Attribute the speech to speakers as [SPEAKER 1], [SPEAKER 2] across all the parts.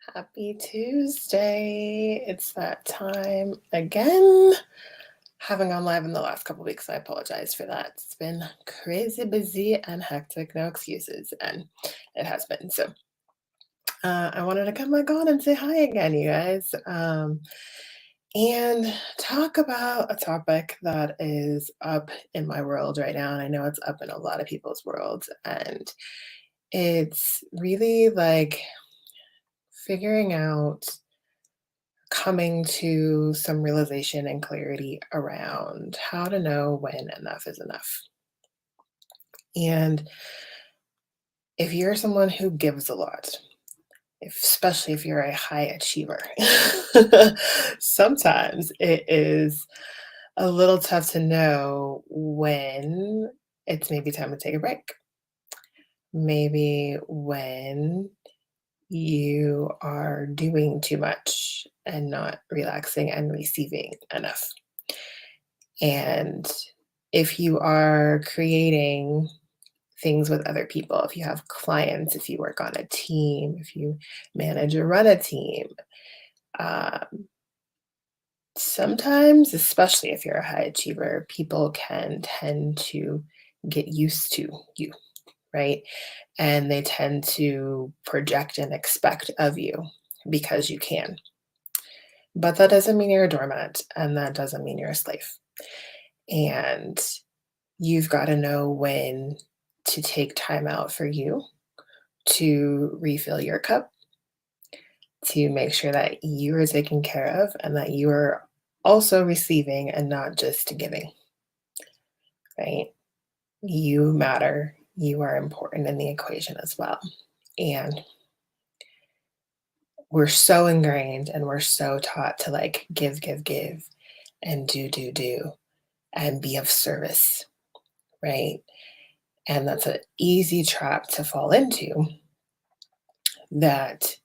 [SPEAKER 1] Happy Tuesday. It's that time again. Haven't gone live in the last couple weeks. I apologize for that. It's been crazy busy and hectic, no excuses, and it has been. I wanted to come back on and say hi again, you guys, and talk about a topic that is up in my world right now. And I know it's up in a lot of people's worlds. And it's really like figuring out coming to some realization and clarity around how to know when enough is enough. And if you're someone who gives a lot, especially if you're a high achiever, sometimes it is a little tough to know when it's maybe time to take a break. Maybe when you are doing too much and not relaxing and receiving enough. And if you are creating things with other people, if you have clients, if you work on a team, if you manage or run a team, um, sometimes, especially if you're a high achiever, people can tend to get used to you, right? And they tend to project and expect of you because you can. But that doesn't mean you're a doormat, and that doesn't mean you're a slave. And you've got to know when to take time out for you to refill your cup, to make sure that you are taken care of and that you are also receiving and not just giving, right? You matter. You are important in the equation as well. And we're so ingrained and we're so taught to like give, and do, and be of service, right? And that's an easy trap to fall into that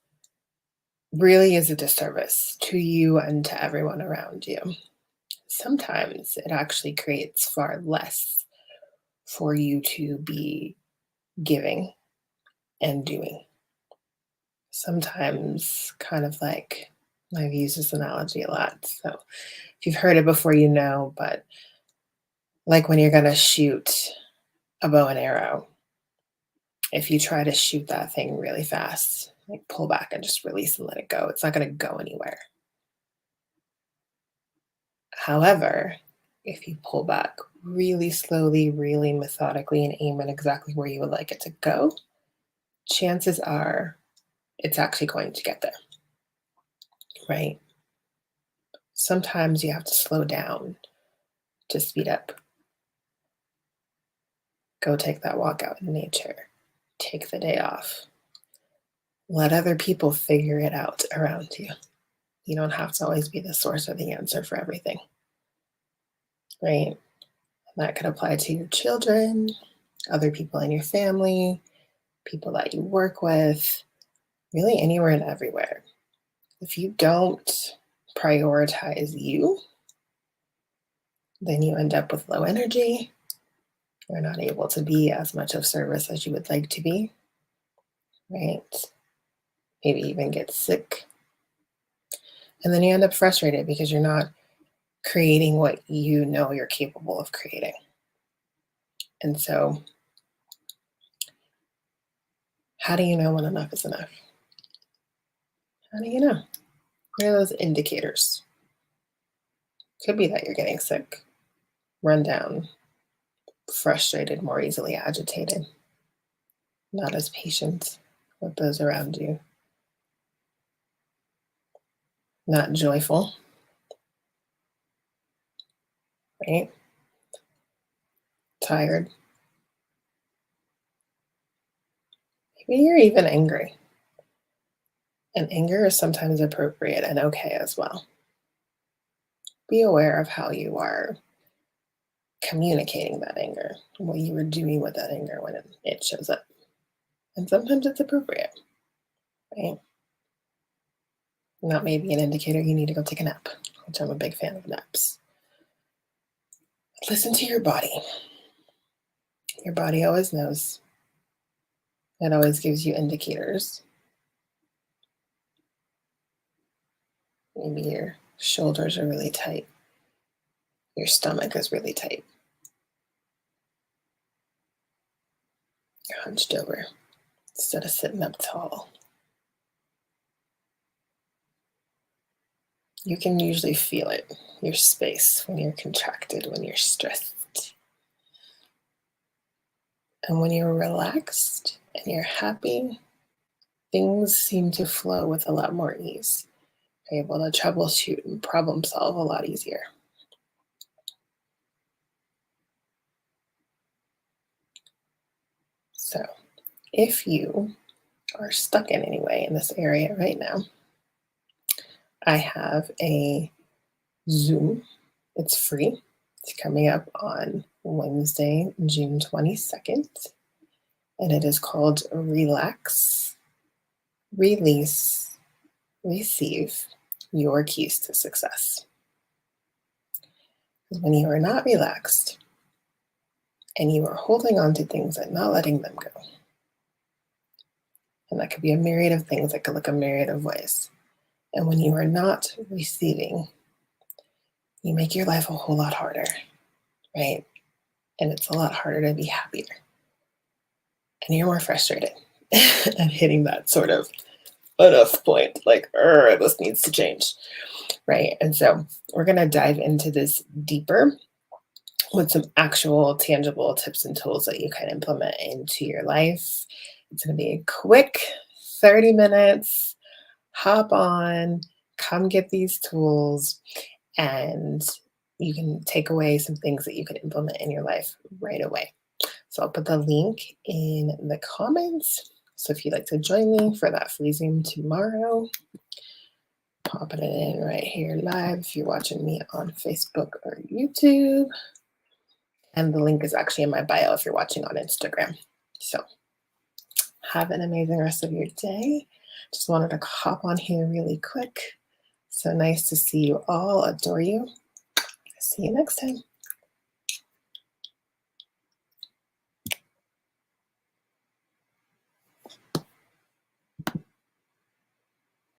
[SPEAKER 1] really is a disservice to you and to everyone around you. Sometimes it actually creates far less for you to be giving and doing. Sometimes, kind of like I've used this analogy a lot. So if you've heard it before, you know, but like when you're going to shoot a bow and arrow, if you try to shoot that thing really fast, like pull back and just release and let it go, it's not going to go anywhere. However, if you pull back really slowly, really methodically, and aim it exactly where you would like it to go, chances are it's actually going to get there, right? Sometimes you have to slow down to speed up. Go take that walk out in nature. Take the day off. Let other people figure it out around you. You don't have to always be the source or the answer for everything, right? And that could apply to your children, other people in your family, people that you work with, really anywhere and everywhere. If you don't prioritize you, then you end up with low energy. You're not able to be as much of service as you would like to be, right? Maybe even get sick. And then you end up frustrated because you're not creating what you know you're capable of creating. And so, how do you know when enough is enough? How do you know? What are those indicators? Could be that you're getting sick, run down, frustrated, more easily agitated, not as patient with those around you, not joyful, right? Tired. Maybe you're even angry. And anger is sometimes appropriate and okay as well. Be aware of how you are communicating that anger, what you are doing with that anger when it shows up. And sometimes it's appropriate, right? And that may be an indicator you need to go take a nap, which I'm a big fan of naps. Listen to your body. Your body always knows. It always gives you indicators. Maybe your shoulders are really tight. Your stomach is really tight. You're hunched over instead of sitting up tall. You can usually feel it, your space, when you're contracted, when you're stressed. And when you're relaxed and you're happy, things seem to flow with a lot more ease. You're able to troubleshoot and problem solve a lot easier. So, if you are stuck in any way in this area right now, I have a Zoom. It's free. It's coming up on Wednesday, June 22nd, and it is called Relax, Release, Receive Your Keys to Success. When you are not relaxed and you are holding on to things and not letting them go, and that could be a myriad of things, that could look a myriad of ways. And when you are not receiving, you make your life a whole lot harder, right? And it's a lot harder to be happier. And you're more frustrated at hitting that sort of enough point, like, this needs to change, right? And so we're going to dive into this deeper with some actual tangible tips and tools that you can implement into your life. It's going to be a quick 30 minutes. Hop on, come get these tools, and you can take away some things that you can implement in your life right away. So I'll put the link in the comments. So if you'd like to join me for that free Zoom tomorrow, popping it in right here live if you're watching me on Facebook or YouTube. And the link is actually in my bio if you're watching on Instagram. So have an amazing rest of your day. Just wanted to hop on here really quick. So nice to see you all. Adore you. See you next time.